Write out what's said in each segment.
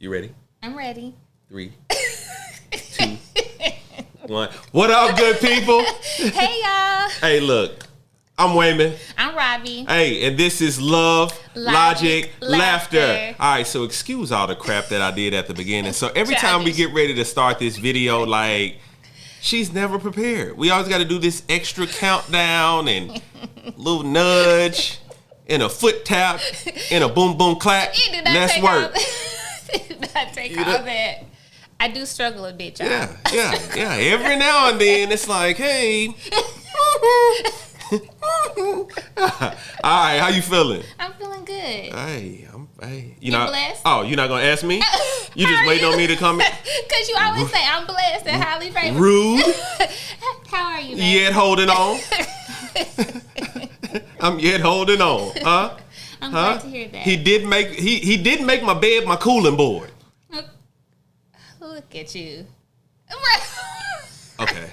You ready? I'm ready. 3, 2, 1. What up, good people? Hey, y'all. Hey, look. I'm Wayman. I'm Robbie. Hey, and this is Love, Logic, Laughter. Laughter. All right, so excuse all the crap that I did at the beginning. So every time we get ready to start this video, like, she's never prepared. We always got to do this extra countdown and little nudge and a foot tap and a boom, boom, clap. Let's work. It did not take all that. I do struggle a bit, y'all. Yeah. Every now and then, it's like, hey. All right, how you feeling? I'm feeling good. Hey, You blessed? Oh, you're not gonna ask me? You just waiting on me to come in? Because you always say I'm blessed and highly favored. Rude. How are you, man? Yet holding on. I'm yet holding on, huh? I'm glad to hear that. He did make my bed my cooling board. Look at you. Okay.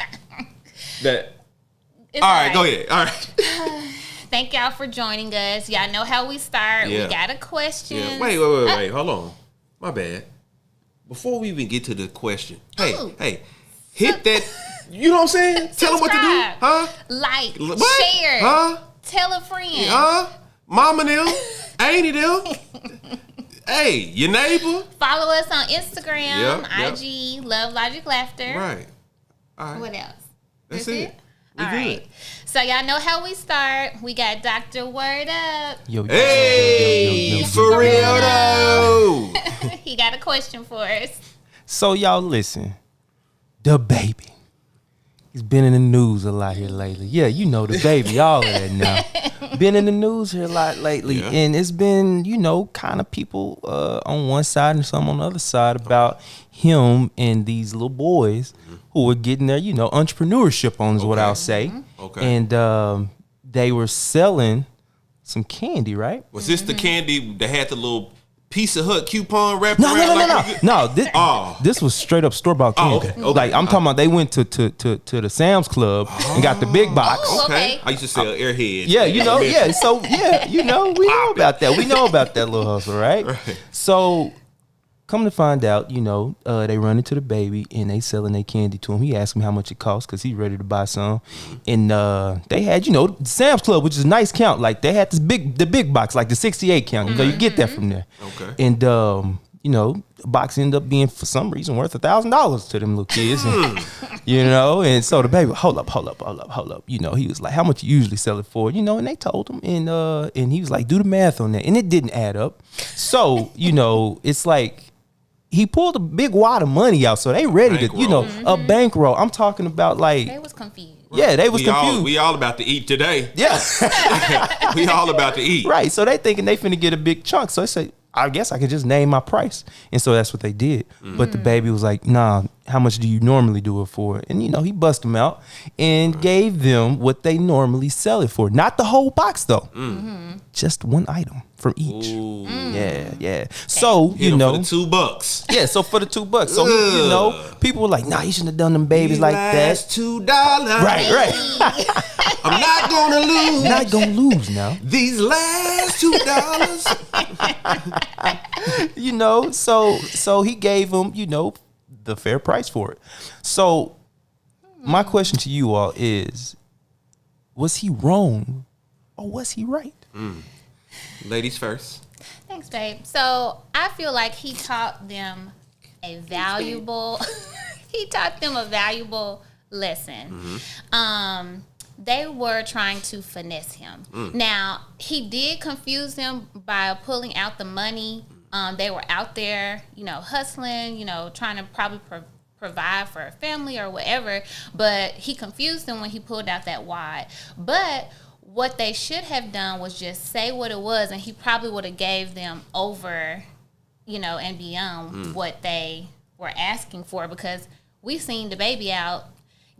That. It's all right, go ahead. All right. Thank y'all for joining us. Y'all know how we start. Yeah. We got a question. Yeah. Wait. Hold on. My bad. Before we even get to the question, hey, hit that. You know what I'm saying? Tell them what to do, huh? Like, what? share, huh? Tell a friend, huh? Mama them, auntie them. Hey, your neighbor. Follow us on Instagram, Yep. IG, Love, Logic, Laughter. Right. All right. What else? That's it. All right. So y'all know how we start. We got Dr. Word Up. Hey, for real though. He got a question for us. So y'all listen, the baby. He's been in the news a lot here lately. Yeah, you know the baby, all of that now. Been in the news here a lot lately. Yeah. And it's been, kind of people on one side and some on the other side about him and these little boys who were getting their, entrepreneurship on is what I'll say. Okay. And they were selling some candy, right? Was this the candy that had the little Pizza Hut coupon wrapped No. around? No, this was straight up store-bought candy. Okay. Like, I'm talking about they went to the Sam's Club and got the big box. Oh, Okay. I used to sell Airheads. Yeah, So, we know about that. We know about that little hustle, right? So, come to find out, they run into the baby and they selling their candy to him. He asked him how much it costs because he's ready to buy some. And they had, Sam's Club, which is a nice count. Like, they had the big box, like the 68 count. You get that from there. Okay. And, the box ended up being, for some reason, worth $1,000 to them little kids. And, and so the baby, hold up. He was like, how much you usually sell it for? And they told him. And he was like, do the math on that. And it didn't add up. So, it's like, he pulled a big wad of money out, so they ready Bankroll. to, a bankroll. I'm talking about like, They was confused. yeah, they was confused. We all about to eat today. Yeah, We all about to eat. right. So they thinking they finna get a big chunk. So they say, I guess I could just name my price, and so that's what they did. But the baby was like, nah, how much do you normally do it for? And he bust them out and gave them what they normally sell it for. Not the whole box though, just one item from each. Ooh. Yeah. So Hit 'em for the $2. Yeah, so for the $2. So people were like, nah, you shouldn't have done them babies like that. That's $2. Right. I'm not gonna lose. Not gonna lose now. These last $2. So he gave them, the fair price for it. So my question to you all is, was he wrong or was he right? Ladies first. Thanks, babe. So I feel like he taught them a valuable lesson. They were trying to finesse him. Now, he did confuse them by pulling out the money. They were out there, hustling, trying to probably provide for a family or whatever. But he confused them when he pulled out that wad. But what they should have done was just say what it was, and he probably would have gave them over, and beyond what they were asking for, because we've seen the baby out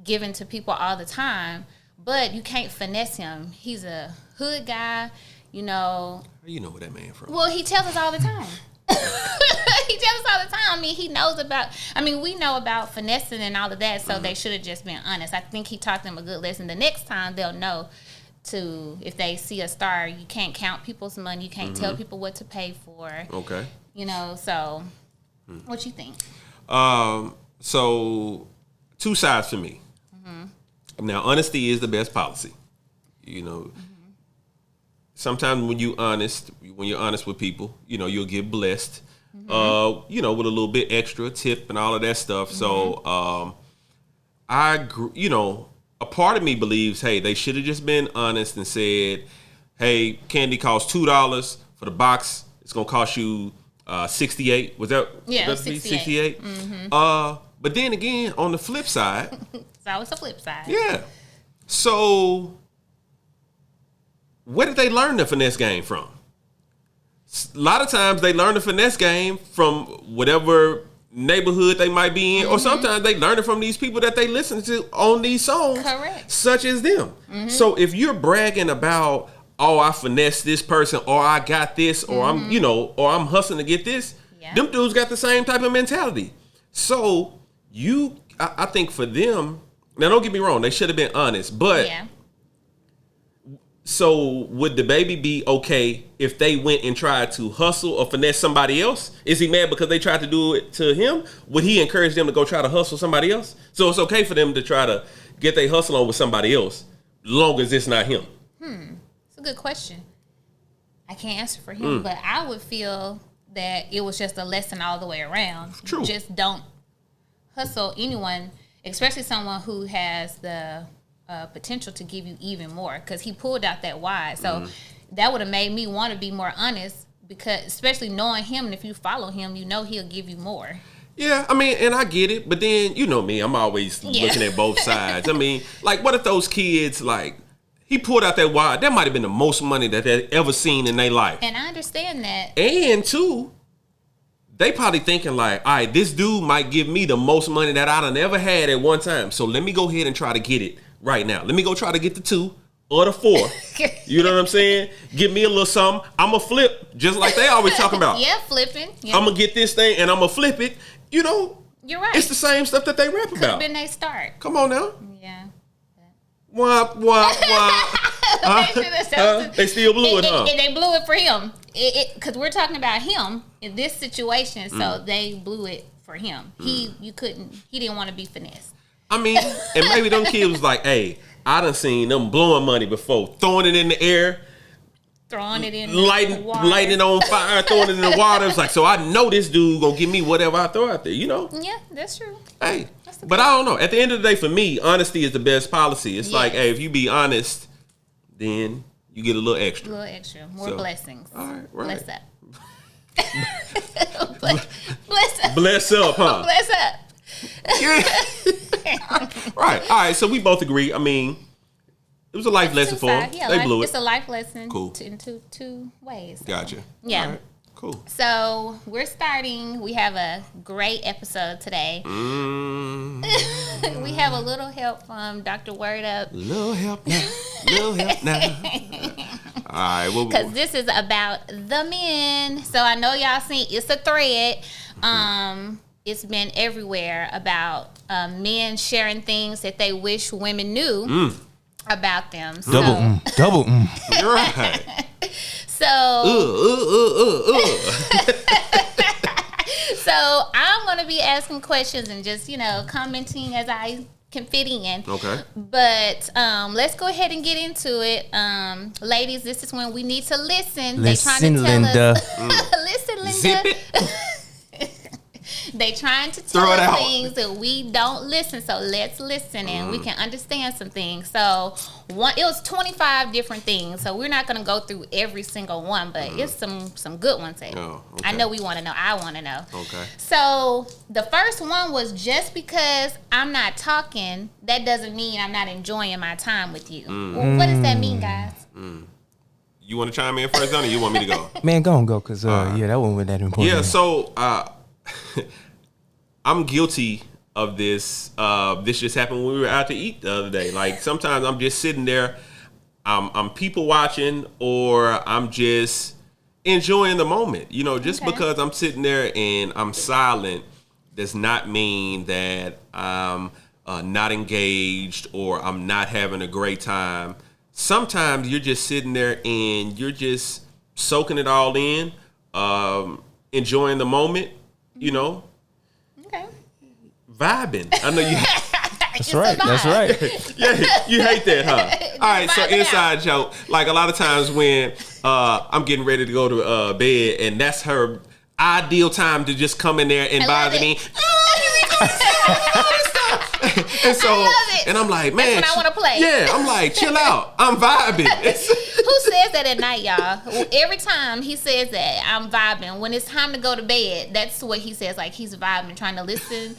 given to people all the time, but you can't finesse him. He's a hood guy, You know where that man from. Well, he tells us all the time. He tells us all the time. We know about finessing and all of that, so they should have just been honest. I think he taught them a good lesson. The next time they'll know if they see a star, you can't count people's money. You can't tell people what to pay for. Okay. So What you think? So two sides for me. Now, honesty is the best policy. You know, sometimes when you're honest with people, you know, you'll get blessed. You know, with a little bit extra tip and all of that stuff. So, you know, a part of me believes, hey, they should have just been honest and said, hey, candy costs $2 for the box. It's gonna cost you $68. Was that? Yeah, $68. But then again, on the flip side, It's always the flip side. yeah. So, where did they learn the finesse game from? A lot of times they learn the finesse game from whatever neighborhood they might be in, or sometimes they learn it from these people that they listen to on these songs, Correct. such as them. So if you're bragging about, oh, I finessed this person, or I got this, or I'm, you know, or I'm hustling to get this, them dudes got the same type of mentality. So I think for them, now don't get me wrong, they should have been honest, but so would the baby be okay if they went and tried to hustle or finesse somebody else? Is he mad because they tried to do it to him? Would he encourage them to go try to hustle somebody else? So it's okay for them to try to get their hustle on with somebody else, long as it's not him. It's a good question. I can't answer for him, but I would feel that it was just a lesson all the way around. True. Just don't hustle anyone, especially someone who has the potential to give you even more, because he pulled out that wide. So that would have made me want to be more honest, because especially knowing him, and if you follow him, you know he'll give you more. Yeah, I mean, and I get it, but then, you know me, I'm always looking at both sides. I mean, like, what if those kids, like, he pulled out that wad, that might have been the most money that they ever seen in their life. And I understand that. And two, they probably thinking like, all right, this dude might give me the most money that I'd have never had at one time. So let me go ahead and try to get it right now. Let me go try to get the 2 or the 4. You know what I'm saying? Give me a little something. I'm going to flip, just like they always talking about. Yeah, flipping. Yeah. I'm going to get this thing and I'm going to flip it. You know, You're right. it's the same stuff that they rap Could about. have been their start. Come on now. Yeah. Wah, wah, wah. They still blew it, huh? And they blew it for him. Because we're talking about him in this situation, so they blew it for him. He didn't want to be finessed. I mean, and maybe them kids was like, hey, I done seen them blowing money before, throwing it in the air, Throwing it in lighting it on fire, throwing it in the water. It's like, so I know this dude gonna give me whatever I throw out there, you know? Yeah, that's true. Hey, but I don't know. At the end of the day, for me, honesty is the best policy. It's like, hey, if you be honest, then you get a little extra. A little extra. More blessings. All right, right. Bless up. Bless up. Bless up, huh? Bless up. Yeah. Right. All right. So we both agree. I mean, it was a life lesson for them. Yeah, they blew it. It's a life lesson. Cool. In two ways. So. Gotcha. Yeah. All right. Cool. So we're starting. We have a great episode today. We have a little help from Dr. Word Up. Little help now. Little help now. All right. Because this is about the men. So I know y'all seen it's a thread. It's been everywhere about men sharing things that they wish women knew about them. So, Double. You're right. So, so I'm going to be asking questions and just, commenting as I can fit in. Okay. But let's go ahead and get into it. Ladies, this is when we need to listen. Listen, they trying to Linda. tell us. Listen, Linda. Zip it. They trying to tell Throw it us out. things that we don't listen. So let's listen and we can understand some things. So it was 25 different things. So we're not going to go through every single one, but it's some good ones. Oh, okay. I know we want to know. I want to know. Okay. So the first one was, just because I'm not talking, that doesn't mean I'm not enjoying my time with you. Well, what does that mean, guys? You want to chime in first, Donnie? You want me to go? Man, go because that wasn't that important. Yeah. So I'm guilty of this. This just happened when we were out to eat the other day. Like, sometimes I'm just sitting there, I'm people watching, or I'm just enjoying the moment. Just because I'm sitting there and I'm silent does not mean that I'm not engaged or I'm not having a great time. Sometimes you're just sitting there and you're just soaking it all in, enjoying the moment. you know, Okay. vibing. I know you. That's right. That's right. Yeah, you hate that, huh? All right, so inside joke. Like a lot of times when I'm getting ready to go to bed, and that's her ideal time to just come in there and bother me. And so, and I'm like, man, that's when I want to play. Yeah, I'm like, chill out. I'm vibing. Who says that at night, y'all? Every time he says that, I'm vibing. When it's time to go to bed, that's what he says. Like he's vibing, trying to listen,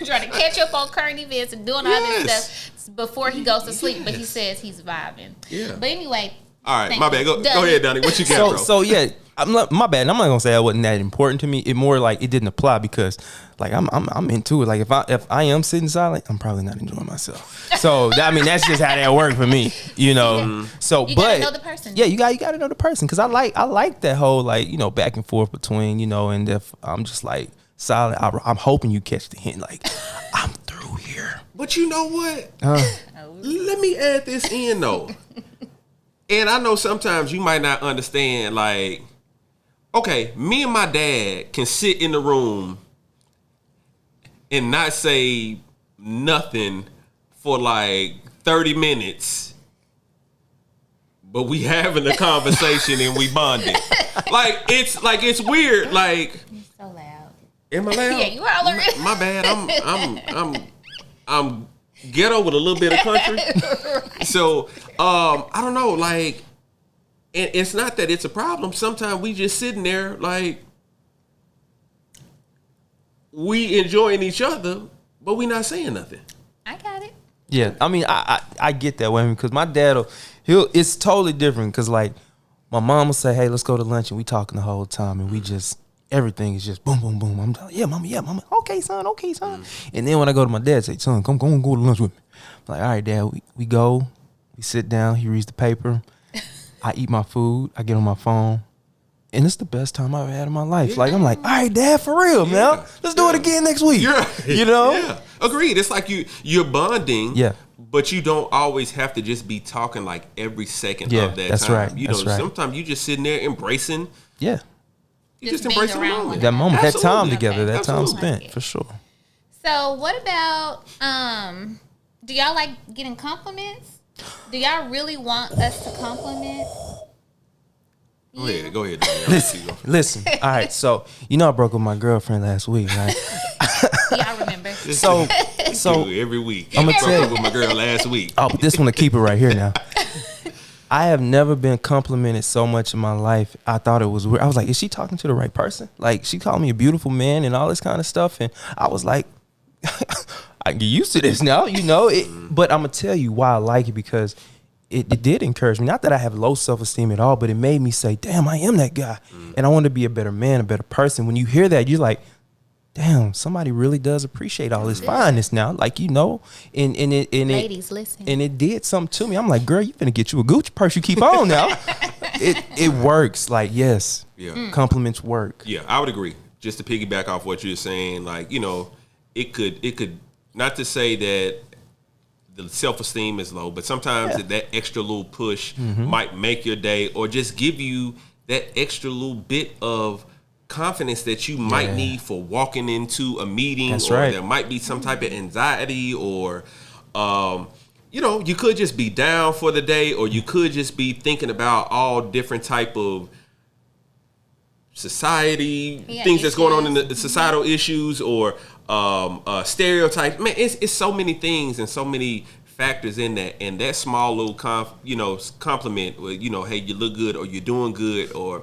trying to catch up on current events and doing all this stuff before he goes to sleep. But he says he's vibing. Yeah. But anyway. All right, my bad. Go ahead, Donnie. What you got, bro? So yeah, my bad. I'm not gonna say that wasn't that important to me. It more like it didn't apply because like I'm into it. Like if I am sitting silent, I'm probably not enjoying myself. So that's just how that worked for me, you know. Yeah. So you but gotta know the person. Yeah, you gotta know the person because I like that whole like back and forth between and if I'm just like silent, I'm hoping you catch the hint. Like I'm through here. But you know what? Let me add this in though. And I know sometimes you might not understand, like, okay, me and my dad can sit in the room and not say nothing for like 30 minutes, but we having a conversation and we bonding. It's weird. Like, You're so loud. Am I loud? Yeah, you are already. My bad. I'm ghetto with a little bit of country. Right. So I don't know, like, and it's not that it's a problem. Sometimes we just sitting there like we enjoying each other, but we not saying nothing. I got it. Yeah, I get that way because my dad it's totally different because like my mom will say, hey, let's go to lunch, and we talking the whole time, and we just everything is just boom, boom, boom. I'm like, yeah, mama. Okay, son. And then when I go to my dad, say, son, come go to lunch with me. I'm like, all right, dad, we go. We sit down. He reads the paper. I eat my food. I get on my phone. And it's the best time I've ever had in my life. Yeah. Like, I'm like, all right, dad, for real, man. Let's do it again next week. Yeah. You know? Yeah. Agreed. It's like you're bonding. Yeah. But you don't always have to just be talking like every second of that that's time. Right. You know, sometimes you just sitting there embracing. Yeah. You just embracing the moment. That moment, Absolutely. that time together, that Absolutely. time spent, for sure. So what about, do y'all like getting compliments? Do y'all really want us to compliment? Go ahead. Listen. All right, so I broke up with my girlfriend last week, right? Yeah, I remember. So every week. I'm gonna tell you with my girl last week. Oh, but this one to keep it right here now. I have never been complimented so much in my life. I thought it was weird. I was like, is she talking to the right person? Like, she called me a beautiful man and all this kind of stuff, and I was like, I get used to this now, But I'm gonna tell you why I like it because it did encourage me. Not that I have low self-esteem at all, but it made me say, damn, I am that guy. And I want to be a better man, a better person. When you hear that, you're like, damn, somebody really does appreciate all this fineness now. Like, and ladies, listen. And it did something to me. I'm like, girl, you finna get you a Gucci purse. You keep on now. It works. Like, yes. Yeah. Compliments work. Yeah, I would agree. Just to piggyback off what you're saying, like, it could not to say that the self-esteem is low, but sometimes that extra little push might make your day or just give you that extra little bit of confidence that you might need for walking into a meeting. That's or right. There might be some type of anxiety or you could just be down for the day, or you could just be thinking about all different type of society things that's going on in the societal issues or stereotypes. Man, it's so many things and so many factors in that, and that small little compliment, hey, you look good, or you're doing good, or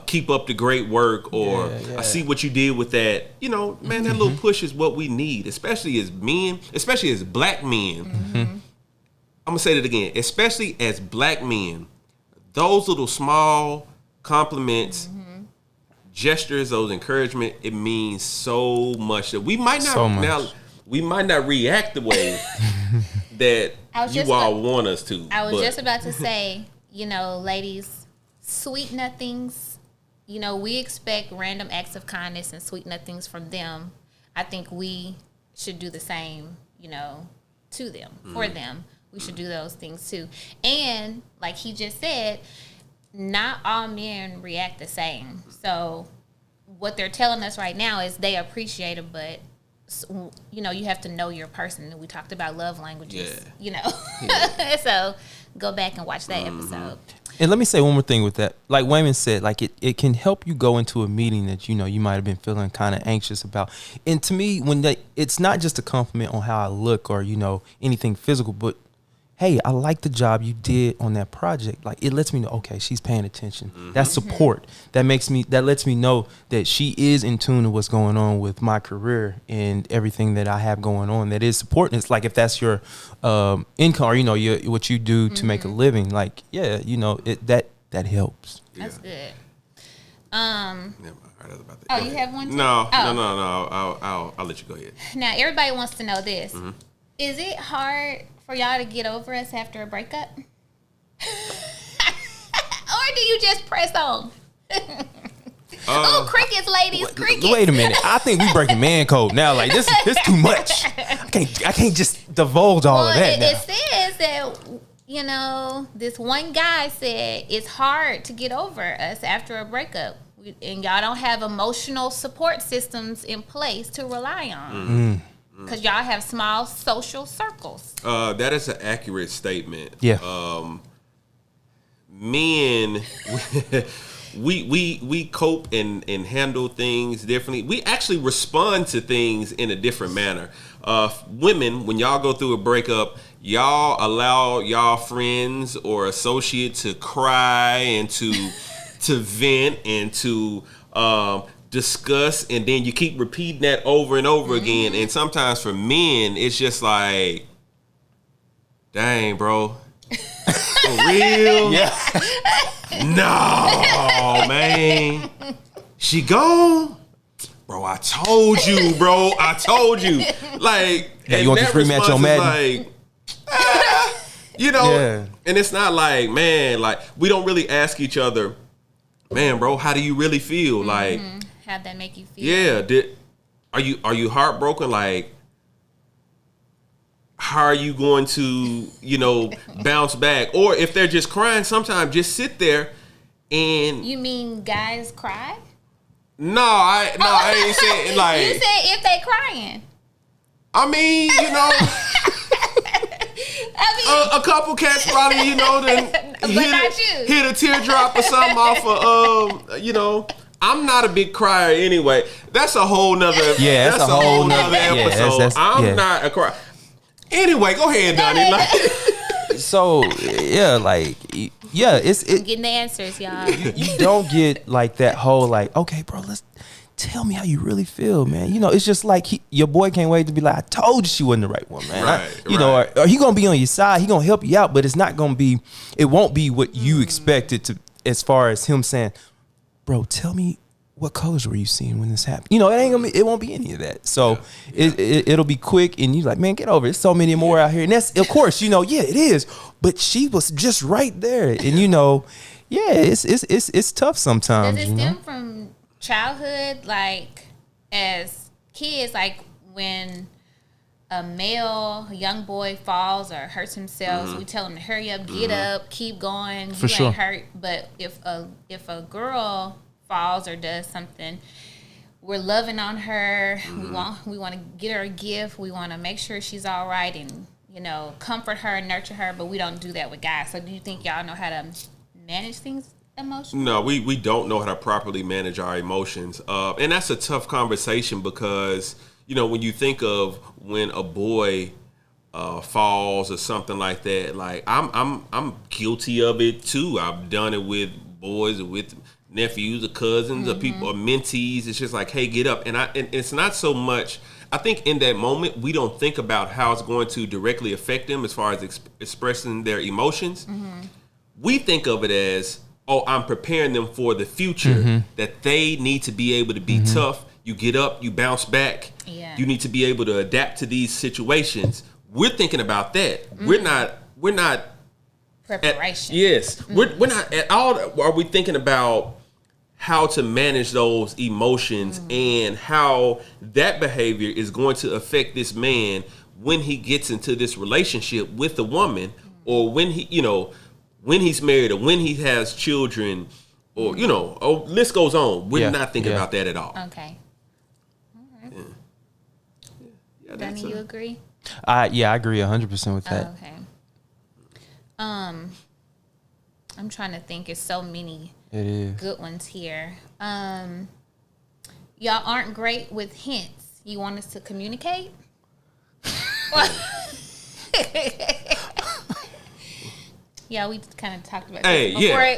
keep up the great work, or I see what you did with that. Man, that little push is what we need, especially as men, especially as black men. I'm gonna say that again, especially as black men. Those little small compliments, gestures, those encouragement, it means so much that we might not react the way that you all want us to. I was just about to say, ladies, sweet nothings. We expect random acts of kindness and sweet nothings from them. I think we should do the same, to them, for them. We should do those things too. And like he just said, not all men react the same. So what they're telling us right now is they appreciate it, but you know, you have to know your person. We talked about love languages, you know. So go back and watch that episode. And let me say one more thing with that. Like Wayman said, like it can help you go into a meeting that, you know, you might have been feeling kind of anxious about. And to me, it's not just a compliment on how I look or, you know, anything physical, but hey, I like the job you did on that project. Like, it lets me know, okay, she's paying attention. That's support. That lets me know that she is in tune to what's going on with my career and everything that I have going on. That is supporting. It's like if that's your income or, you know, what you do to make a living. Like, yeah, you know, that helps. That's good. You have one too? No. I'll let you go ahead. Now, everybody wants to know this. Is it hard for y'all to get over us after a breakup? Or do you just press on? Oh, crickets, ladies, crickets. Wait a minute. I think we breaking man code now. Like, this too much. I can't just divulge all of that now. It says that, you know, this one guy said it's hard to get over us after a breakup. And y'all don't have emotional support systems in place to rely on. Because y'all have small social circles. That is an accurate statement. Yeah. Men, we cope and handle things differently. We actually respond to things in a different manner. Women, when y'all go through a breakup, y'all allow y'all friends or associates to cry and to vent and to discuss, and then you keep repeating that over and over again. And sometimes for men, it's just like, dang, bro, for real? Yeah. No, man, she gone, bro. I told you, bro. I told you. Like, yeah, you want this rematch on Madden? Like, you know, yeah. And it's not like, man, like we don't really ask each other, man, bro, how do you really feel? Like, how'd that make you feel? Yeah, are you heartbroken? Like, how are you going to, you know, bounce back? Or if they're just crying, sometimes just sit there and. You mean guys cry? No, I ain't saying like. You said if they crying. I mean, you know. A couple cats probably, you know, then hit a teardrop or something off of, you know. I'm not a big crier anyway. That's a whole nother. Yeah, that's a whole nother episode. I'm not a crier. Anyway, go ahead, Donnie. Like, so yeah, like it's getting the answers, y'all. You don't get like that whole like, okay, bro, let's tell me how you really feel, man. You know, it's just like your boy can't wait to be like, I told you she wasn't the right one, man. Right, you know, or he gonna be on your side. He gonna help you out, but it's not gonna be. It won't be what you expected to, as far as him saying, bro, tell me what colors were you seeing when this happened? You know, it won't be any of that. So it'll be quick, and you're like, man, get over it. There's so many more out here, and that's, of course, you know, yeah, it is. But she was just right there, and you know, yeah, it's tough sometimes. Does it stem from childhood, like as kids, like when a young boy falls or hurts himself, we tell him to hurry up, get up, keep going. For you sure. ain't hurt. But if a girl falls or does something, we're loving on her. We want to get her a gift. We want to make sure she's all right and, you know, comfort her and nurture her. But we don't do that with guys. So do you think y'all know how to manage things emotionally? No, we don't know how to properly manage our emotions. And that's a tough conversation because, you know, when you think of when a boy falls or something like that, like I'm guilty of it too. I've done it with boys or with nephews or cousins or people or mentees. It's just like, hey, get up. And it's not so much. I think in that moment we don't think about how it's going to directly affect them as far as expressing their emotions. We think of it as, oh, I'm preparing them for the future, that they need to be able to be tough. You get up, you bounce back. Yeah. You need to be able to adapt to these situations. We're thinking about that. We're not preparation. We're not at all. Are we thinking about how to manage those emotions and how that behavior is going to affect this man when he gets into this relationship with a woman, or when he, you know, when he's married or when he has children, or list goes on. Would not think about that at all. Okay. All right. Danny, you agree? I agree 100% with that. Oh, okay. I'm trying to think. It's so many good ones here. Y'all aren't great with hints. You want us to communicate? Yeah, we kind of talked about this before.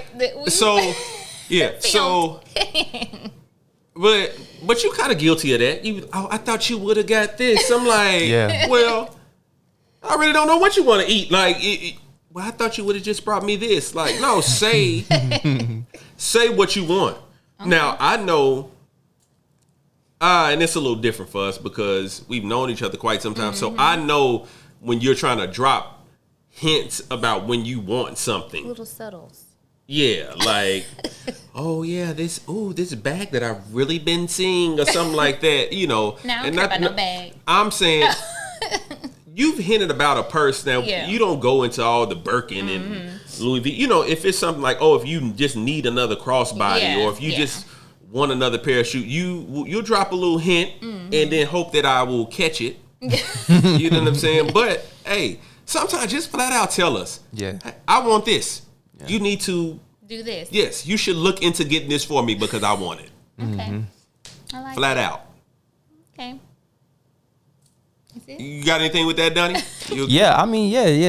But you kind of guilty of that. I thought you would have got this. I'm like, well, I really don't know what you want to eat. Like, I thought you would have just brought me this. Like, no, say what you want. Okay. Now, I know, and it's a little different for us because we've known each other quite some time. So I know when you're trying to drop hints about when you want something. Little subtles. Yeah, like, oh yeah, this bag that I've really been seeing or something like that, Now I don't care about no bag. I'm saying you've hinted about a purse. Now you don't go into all the Birkin and Louis V. If it's something like, if you just need another crossbody or if you just want another pair of shoes, you'll drop a little hint and then hope that I will catch it. You know what I'm saying? But hey, sometimes just flat out tell us, hey, I want this. Yeah. You need to do this. Yes, you should look into getting this for me because I want it. Okay. I like flat out. Okay. You got anything with that, Donnie?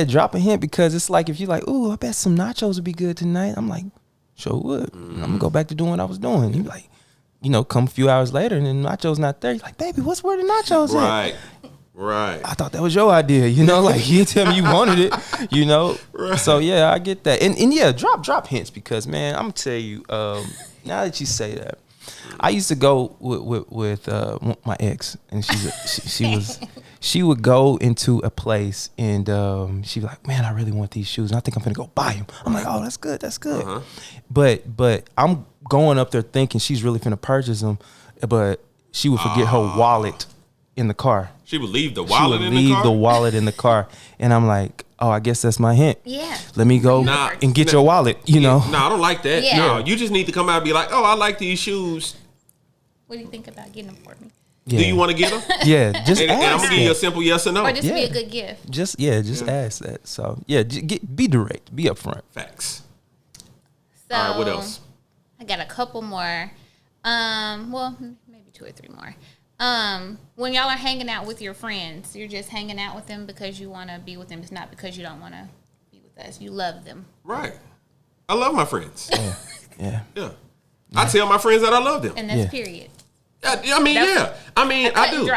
Drop a hint because it's like if you're like, ooh, I bet some nachos would be good tonight. I'm like, sure would. I'm gonna go back to doing what I was doing. You're like, come a few hours later and then nachos not there. You're like, baby, what's where the nachos at? Right. I thought that was your idea, like you tell me you wanted it, Right. So yeah, I get that. And drop hints because man, I'm gonna tell you, now that you say that, I used to go with my ex, and she would go into a place and she'd be like, man, I really want these shoes, and I think I'm gonna go buy them. I'm like, oh, that's good. Uh-huh. But I'm going up there thinking she's really finna purchase them, but she would forget her wallet in the car. She would leave the wallet in the car? the wallet in the car. And I'm like, oh, I guess that's my hint. Yeah. Let me go and get your wallet, No, I don't like that. Yeah. No, you just need to come out and be like, oh, I like these shoes. What do you think about getting them for me? Yeah. Do you want to get them? Yeah, just and ask. And I'm going to give you a simple yes or no. Or just be a good gift. Just ask that. So, be direct. Be upfront. Facts. So, all right, what else? I got a couple more. Maybe 2 or 3 more. When y'all are hanging out with your friends, you're just hanging out with them because you want to be with them. It's not because you don't want to be with us. You love them. Right. I love my friends. Yeah. I tell my friends that I love them. And that's period. I do.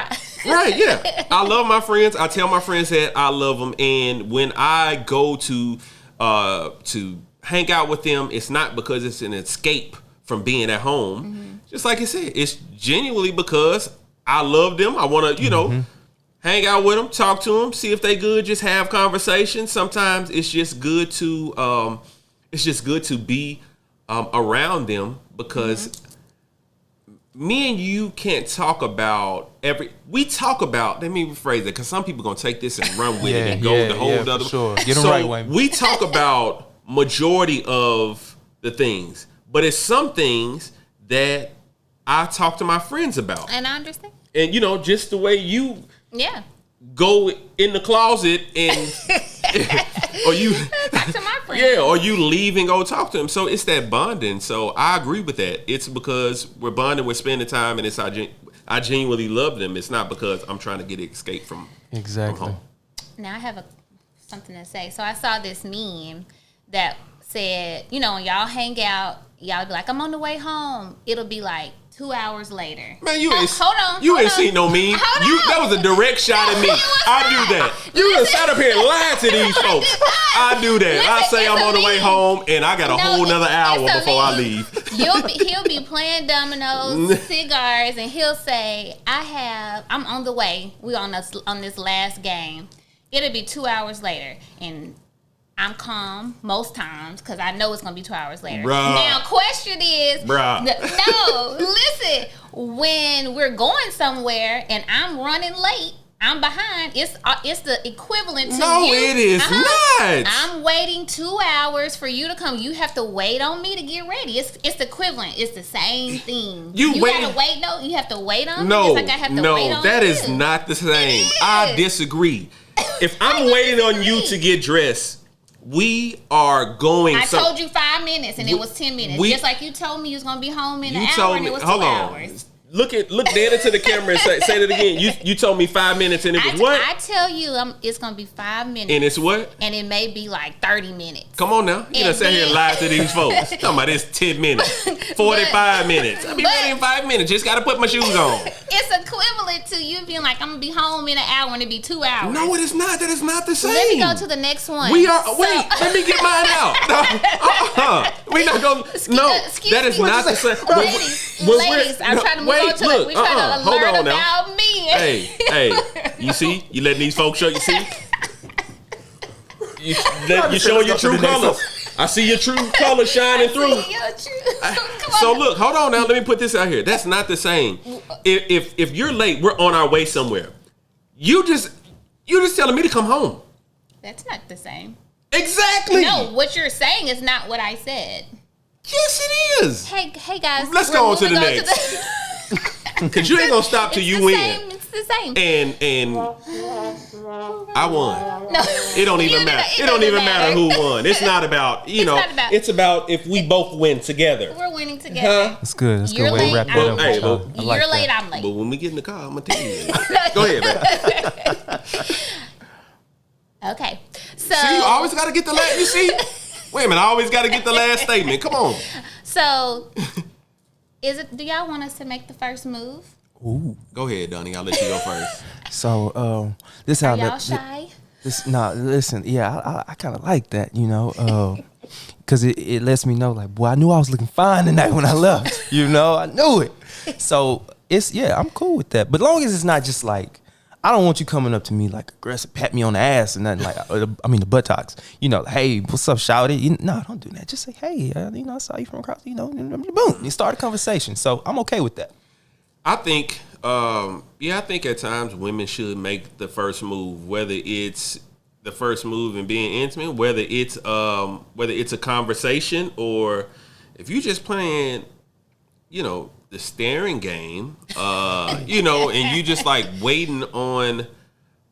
Right, yeah. I love my friends. I tell my friends that I love them. And when I go to hang out with them, it's not because it's an escape from being at home. Mm-hmm. Just like you said, it's genuinely because I love them. I want to, hang out with them, talk to them, see if they good, just have conversations. Sometimes it's just good to be around them because me and you can't talk about let me rephrase it because some people gonna take this and run with it and go the whole other. Sure. Get them right way. We talk about majority of the things, but it's some things that I talk to my friends about. And I understand. And just the way you go in the closet and or you talk to my friends. Yeah, or you leave and go talk to them. So it's that bonding. So I agree with that. It's because we're bonding, we're spending time, and it's I genuinely love them. It's not because I'm trying to get escape from home. Now I have something to say. So I saw this meme that said, when y'all hang out, y'all be like, I'm on the way home. It'll be like 2 hours later. Man, you ain't seen no meme. That was a direct shot at me. I do that. You done sat up here and lied to these folks. I do that. I say I'm on the way home and I got a whole nother hour before I leave. He'll be playing dominoes, cigars, and he'll say, I'm on the way. We on this last game. It'll be 2 hours later, and I'm calm most times because I know it's going to be 2 hours later. Bruh. Now, question is, no, listen, when we're going somewhere and I'm running late I'm behind. It's the equivalent to no, you. it is not. I'm waiting 2 hours for you to come. You have to wait on me to get ready. It's the equivalent. It's the same thing. You gotta wait. No, you have to wait on me. Just like I have to wait on that you. is not the same. I disagree. If I'm waiting on you to get dressed, we are going. I told you 5 minutes, and it was 10 minutes. Just like you told me you was gonna be home in an hour, and it was 2 hours. Look dead into the camera and say that again. You told me 5 minutes and it was what? I tell you, it's gonna be 5 minutes. And it's what? And it may be like 30 minutes. Come on now. You done sat here and lied to these folks. Talking about this 10 minutes, 45 minutes. I'll be ready in 5 minutes. Just gotta put my shoes on. It's equivalent to you being like, I'm gonna be home in an hour and it be 2 hours. No, it is not. That is not the same. Let me go to the next one. Wait, let me get mine out. We're not going that is not the same. Ladies, I'm trying to move on to we trying to learn about me. Hey, you see? You letting these folks show you see? You showing your true colors. I see your true colors shining through. So look, hold on now. Let me put this out here. That's not the same. If you're late, we're on our way somewhere. You just telling me to come home. That's not the same. Exactly. No, what you're saying is not what I said. Yes, it is. Hey guys. Let's go on to the next. Cause you ain't gonna stop till you win. It's the same. And I won. No, it don't even matter. It don't even matter who won. It's not about It's about if we both win together. We're winning together. That's good. That's You're good way to late, wrap that up. Hey, you're late. I'm late. But when we get in the car, I'm gonna tell you. Go ahead, man. Okay. So see, you always gotta get the last. You see, wait a minute. I always gotta get the last statement. Come on. So. Do y'all want us to make the first move? Ooh. Go ahead, Donnie. I'll let you go first. So, this how y'all shy? Listen, yeah, I kind of like that, because it lets me know, like, boy, I knew I was looking fine tonight when I left. I knew it. So I'm cool with that. But long as it's not just like, I don't want you coming up to me like aggressive, pat me on the ass and nothing like, the buttocks. Hey, what's up, shouty? No, don't do that. Just say, hey, I saw you from across, boom. You start a conversation. So I'm okay with that. I think, I think at times women should make the first move, whether it's the first move and being intimate, whether it's a conversation or if you just playing, the staring game, and you just like waiting on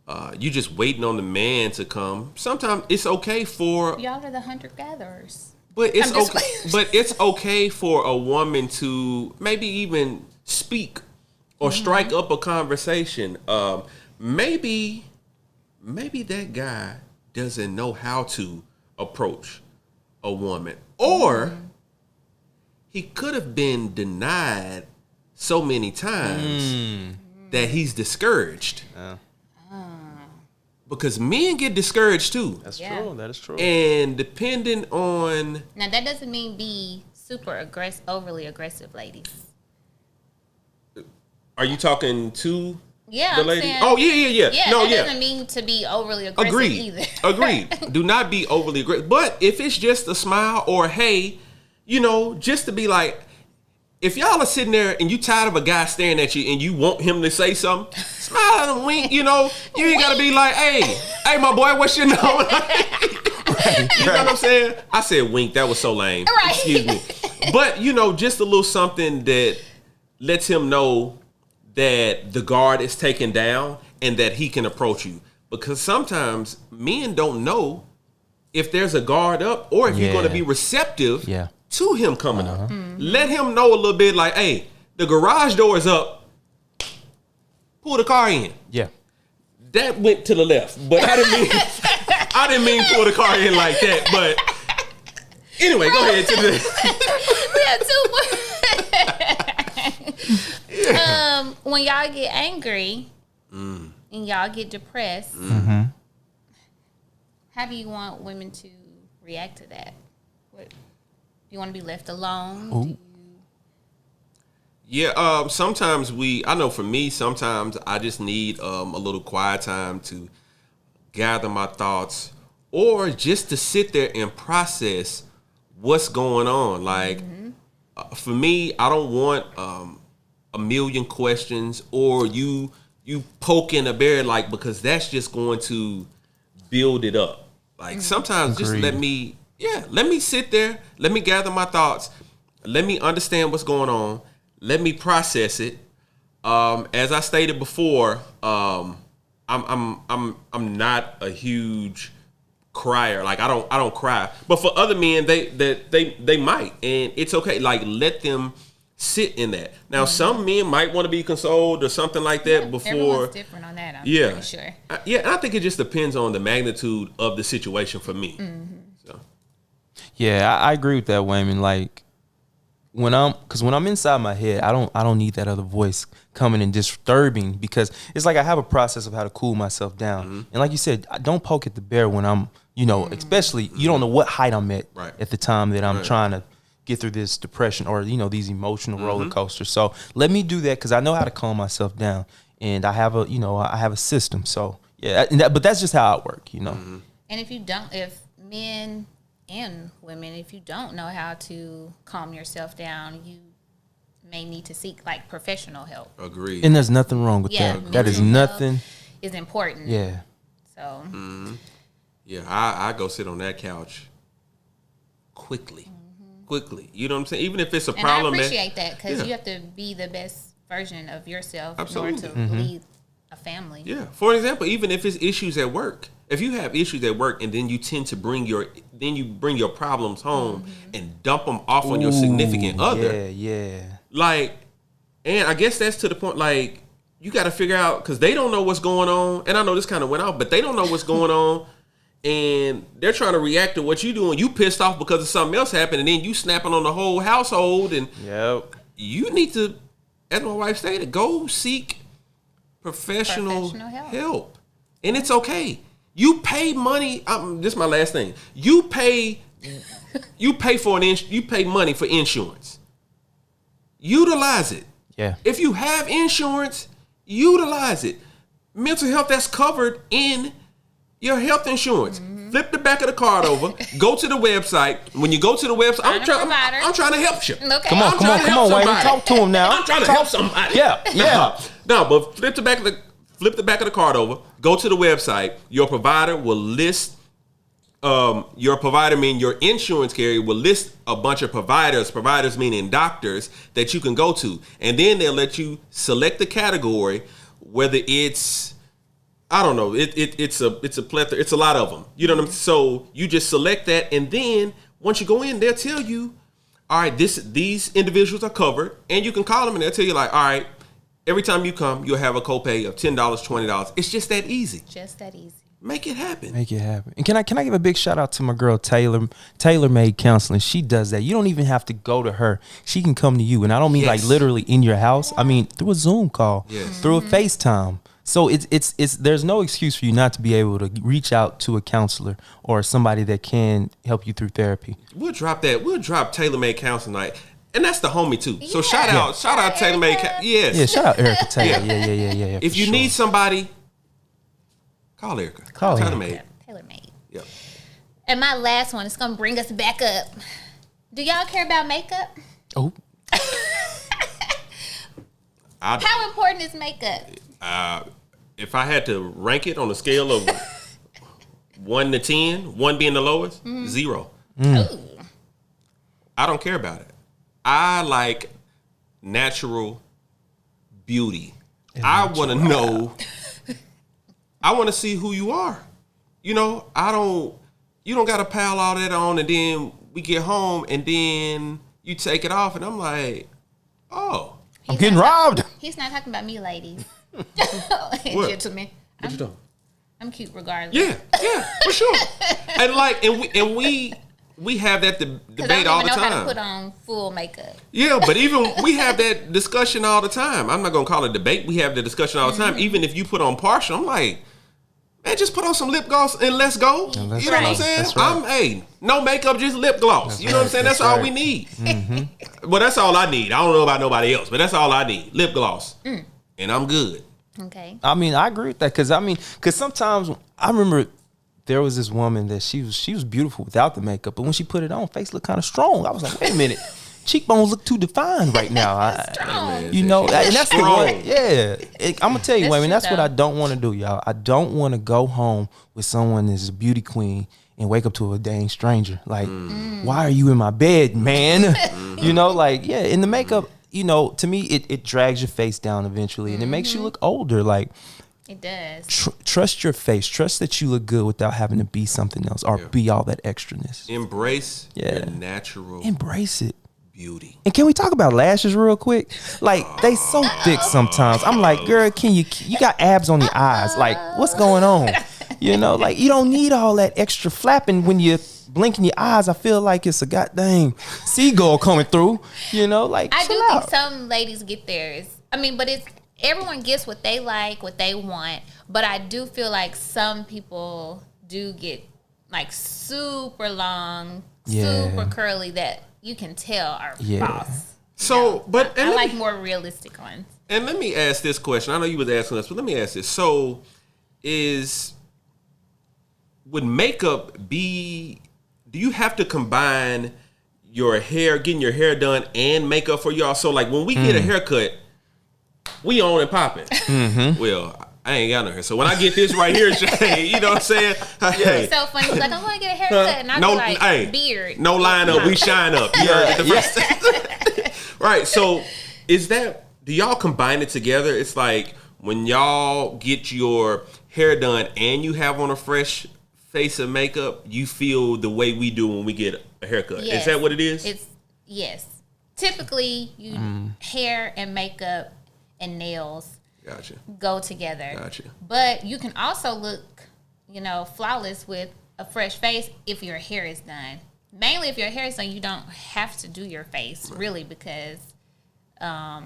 the man to come. Sometimes it's okay for y'all are the hunter-gatherers. But it's okay. But it's okay for a woman to maybe even speak or strike up a conversation. Maybe that guy doesn't know how to approach a woman, or he could have been denied so many times that he's discouraged. Because men get discouraged too. That's true. That is true. And depending on... Now, that doesn't mean be super overly aggressive, ladies. Are you talking to the lady? Saying, oh, yeah. Yeah, that doesn't mean to be overly aggressive either. Agreed. Do not be overly aggressive. But if it's just a smile or, hey... just to be like, if y'all are sitting there and you tired of a guy staring at you and you want him to say something, smile at him, wink, you ain't got to be like, hey, my boy, what's your name? You know what I'm saying? I said wink. That was so lame. Right. Excuse me. But, just a little something that lets him know that the guard is taken down and that he can approach you. Because sometimes men don't know if there's a guard up or if you're going to be receptive to him coming up. Let him know a little bit like, hey, the garage door is up. Pull the car in. Yeah. That went to the left, but I didn't mean pull the car in like that. But anyway, go ahead to the. We had 2 more. When y'all get angry and y'all get depressed, how do you want women to react to that? What, do you want to be left alone? Yeah, sometimes I know for me, sometimes I just need a little quiet time to gather my thoughts or just to sit there and process what's going on. Like, for me, I don't want a million questions or you poking a bear, like, because that's just going to build it up. Like sometimes just let me sit there, let me gather my thoughts, let me understand what's going on, let me process it. As I stated before, I'm not a huge crier. Like I don't cry, but for other men, they might, and it's okay. Like let them sit in that. Now, some men might want to be consoled or something like that before. Everyone's different on that. I'm pretty sure. And I think it just depends on the magnitude of the situation for me. So. Yeah, I agree with that, Wayman. Like when I'm inside my head, I don't need that other voice coming and disturbing, because it's like I have a process of how to cool myself down. And like you said, I don't poke at the bear when I'm, especially you don't know what height I'm at at the time that I'm trying to get through this depression or these emotional roller coasters. So let me do that because I know how to calm myself down, and I have a system. So yeah, but that's just how I work, And if men and women, if you don't know how to calm yourself down, you may need to seek like professional help. Agreed. And there's nothing wrong with that. That is nothing. Is important. Yeah. So. Yeah, I go sit on that couch quickly. You know what I'm saying? Even if it's a problem. And I appreciate that because you have to be the best version of yourself in order to lead a family. Yeah. For example, even if it's issues at work, if you have issues at work and then you tend to bring your problems home and dump them off on your significant other. Yeah. Like, and I guess that's to the point. Like, you got to figure out, because they don't know what's going on. And I know this kind of went out, but they don't know what's going on. And they're trying to react to what you doing. You pissed off because of something else happened, and then you snapping on the whole household. And you need to, as my wife stated, go seek professional help. And it's okay. You pay money. This is my last thing. You pay money for insurance. Utilize it. Yeah. If you have insurance, utilize it. Mental health, that's covered in your health insurance. Flip the back of the card over. Go to the website. When you go to the website, I'm trying to help you. Okay. Come on, Wayne. Talk to him now. I'm trying to help somebody. Yeah. No, but flip the back of the card over. Go to the website. Your provider will list. Your provider, meaning your insurance carrier, will list a bunch of providers. Providers meaning doctors that you can go to, and then they'll let you select the category, whether it's, I don't know. It's a plethora. It's a lot of them. You know what I'm saying? So you just select that, and then once you go in, they'll tell you, all right, these individuals are covered, and you can call them, and they'll tell you like, all right, every time you come, you'll have a copay of $10, $20. It's just that easy. Make it happen. And can I give a big shout out to my girl Taylormade Counseling? She does that. You don't even have to go to her. She can come to you, and I don't mean like literally in your house. I mean through a Zoom call, through a FaceTime. So it's there's no excuse for you not to be able to reach out to a counselor or somebody that can help you through therapy. We'll drop Taylormade Counseling night. And that's the homie too. So shout out Taylormade. Yes. Yeah, shout out Erica Taylor. Yeah. If you need somebody, call Erica. Call Taylormade. Taylormade. Yep. And my last one is gonna bring us back up. Do y'all care about makeup? Oh. How important is makeup? If I had to rank it on a scale of 1 to 10, 1 being the lowest, 0. I don't care about it. I like natural beauty. I want to know. I want to see who you are. You don't got to pile all that on, and then we get home, and then you take it off, and I'm like, oh. I'm getting robbed. He's not talking about me, ladies. Gentlemen. What you doing? I'm cute regardless. Yeah, for sure. And we have that debate all the time. I don't even know how to put on full makeup. Yeah, but even we have that discussion all the time. I'm not gonna call it a debate. We have the discussion all the time. Even if you put on partial, I'm like, man, just put on some lip gloss and let's go. You know what I'm saying? That's right. No makeup, just lip gloss. You know what I'm saying? That's all we need. Well, that's all I need. I don't know about nobody else, but that's all I need. Lip gloss. And I'm good. Okay. I mean, I agree with that because sometimes I remember there was this woman that she was beautiful without the makeup, but when she put it on, face looked kind of strong. I was like, wait a minute, cheekbones look too defined right now. You know, and that's the one. Yeah, I'm gonna tell you, women. That's what I don't want to do, y'all. I don't want to go home with someone that's a beauty queen and wake up to a dang stranger. Like, why are you in my bed, man? You know, like, yeah. In the makeup, you know, to me, it drags your face down eventually, and it makes you look older. Like, it does. Trust your face. Trust that you look good without having to be something else or be all that extraness. Embrace your natural. Embrace it. Beauty. And can we talk about lashes real quick? Like, they so thick sometimes. I'm like, girl, you got abs on the eyes. Like, what's going on? You know, like, you don't need all that extra flapping when you're blinking your eyes. I feel like it's a goddamn seagull coming through. You know, like, I do think some ladies get theirs. I mean, but it's everyone gets what they like, what they want. But I do feel like some people do get like super long, super curly that you can tell are false. So, but I like more realistic ones. And let me ask this question. I know you was asking us, but let me ask this. So, would makeup be? Do you have to combine your hair, getting your hair done, and makeup for y'all? So, like when we get a haircut, we on and popping. Well, I ain't got no hair, so when I get this right here, Jay, you know what I'm saying? Hey. It's so funny. He's like, I'm gonna get a haircut, and I'm like, beard. No line up, we shine up. You heard it the first. Right. So, do y'all combine it together? It's like when y'all get your hair done and you have on a fresh face of makeup, you feel the way we do when we get a haircut. Yes. Is that what it is? Yes. Typically, hair and makeup and nails go together. Gotcha. But you can also look, flawless with a fresh face if your hair is done. Mainly if your hair is done, you don't have to do your face really because, it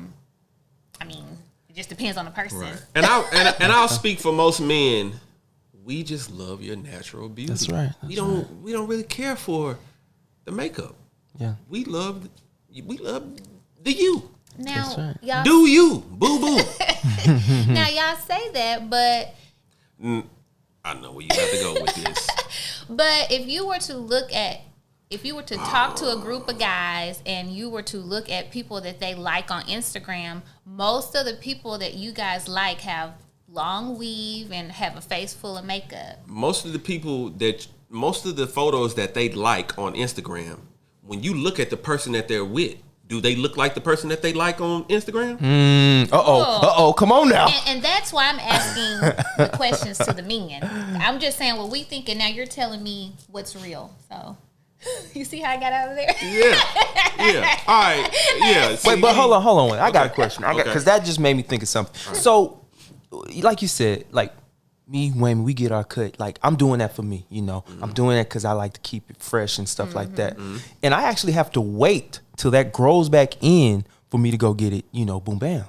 just depends on the person. Right. And I'll speak for most men. We just love your natural beauty. That's right. We don't really care for the makeup. Yeah. We love the you. Now, y'all do you, boo boo. Now y'all say that, but I know where you have to go with this. But if you were to talk to a group of guys and you were to look at people that they like on Instagram, most of the people that you guys like have long weave and have a face full of makeup. Most of the photos that they like on Instagram, when you look at the person that they're with, do they look like the person that they like on Instagram? Come on now. And that's why I'm asking the questions to the men. I'm just saying what we think, and now you're telling me what's real. So, you see how I got out of there? Yeah. All right. Yeah. Wait, but hold on. I got a question. Because that just made me think of something. Right. So, like you said, like me, when we get our cut, like I'm doing that for me, I'm doing that because I like to keep it fresh and stuff like that. And I actually have to wait till that grows back in for me to go get it, boom, bam.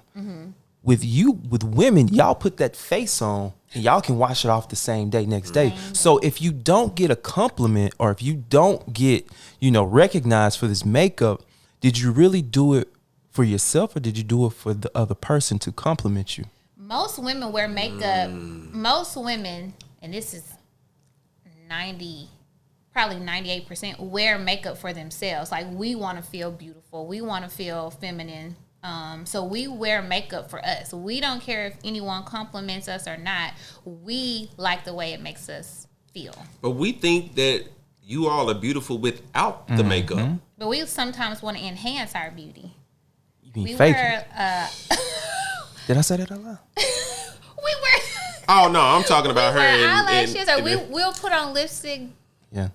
With women, y'all put that face on and y'all can wash it off the same day, next day. So if you don't get a compliment or if you don't get, recognized for this makeup, did you really do it for yourself or did you do it for the other person to compliment you? Most women wear makeup. Most women, and this is probably 98%, wear makeup for themselves. Like, we want to feel beautiful. We want to feel feminine. So we wear makeup for us. We don't care if anyone compliments us or not. We like the way it makes us feel. But we think that you all are beautiful without the makeup. But we sometimes want to enhance our beauty. You mean fake it? Did I say that out loud? We wear. Oh no, I'm talking about her. Eyelashes, or we'll put on lipstick. Yeah.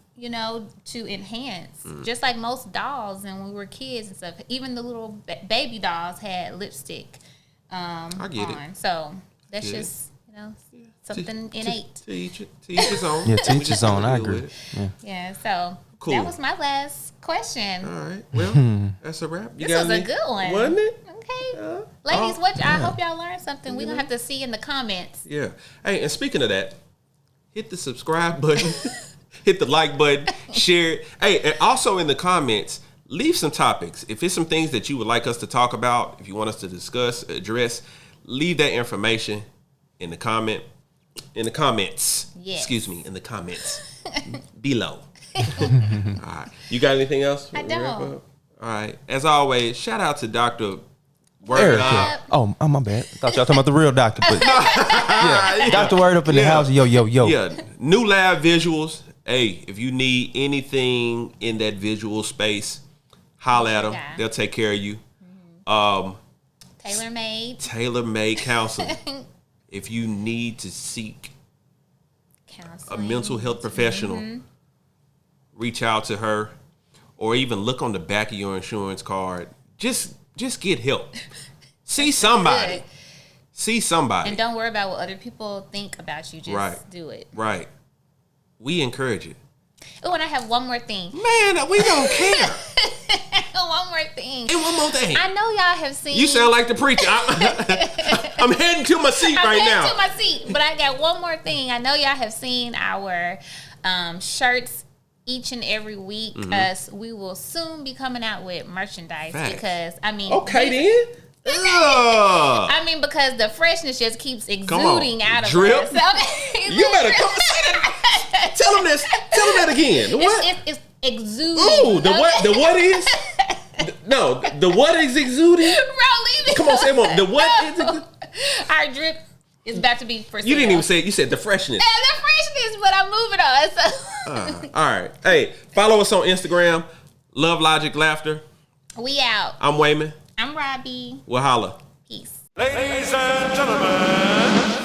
To enhance, just like most dolls, and when we were kids and stuff. Even the little baby dolls had lipstick. I get on. it. So that's just something innate. To each his own. Yeah, to each his own. I agree. Yeah. So cool. That was my last question. All right. Well, that's a wrap. This was a good one, wasn't it? Okay. Ladies, I hope y'all learned something. We're going to have to see in the comments. Yeah. Hey, and speaking of that, hit the subscribe button, hit the like button, share it. Hey, and also in the comments, leave some topics. If it's some things that you would like us to talk about, if you want us to discuss, address, leave that information in the comments. Yes. Excuse me, in the comments below. All right. You got anything else? I don't. All right. As always, shout out to Dr. Erica. Oh, my bad. I thought y'all talking about the real doctor. But yeah, Dr. Word up in the house. Yo. Yeah, new lab visuals. Hey, if you need anything in that visual space, holla at them. Yeah. They'll take care of you. Taylormade counseling. If you need to seek a mental health professional, reach out to her, or even look on the back of your insurance card. Just get help. See somebody. See somebody. And don't worry about what other people think about you. Just do it. Right. We encourage it. Oh, and I have one more thing. Man, we don't care. One more thing. And one more thing. I know y'all have seen. You sound like the preacher. I'm heading to my seat right now. I'm heading to my seat. But I got one more thing. I know y'all have seen our shirts each and every week. We will soon be coming out with merchandise. Facts. Because, I mean. Okay, then. I mean, because the freshness just keeps exuding out of Drip. us. You better come say that. Tell them this. Tell them that again. The what? It's exuding. Ooh, the what? The what is? No, the what is exuding? Bro, leave it. Come on, say it more. The what is exuding? Our drip is about to be for sale. You didn't even say it. You said the freshness. Yeah, the freshness, but I'm moving on. So. All right. Hey, follow us on Instagram. Love, Logic, Laughter. We out. I'm Wayman. I'm Robbie. We'll holla. Peace. Ladies and gentlemen.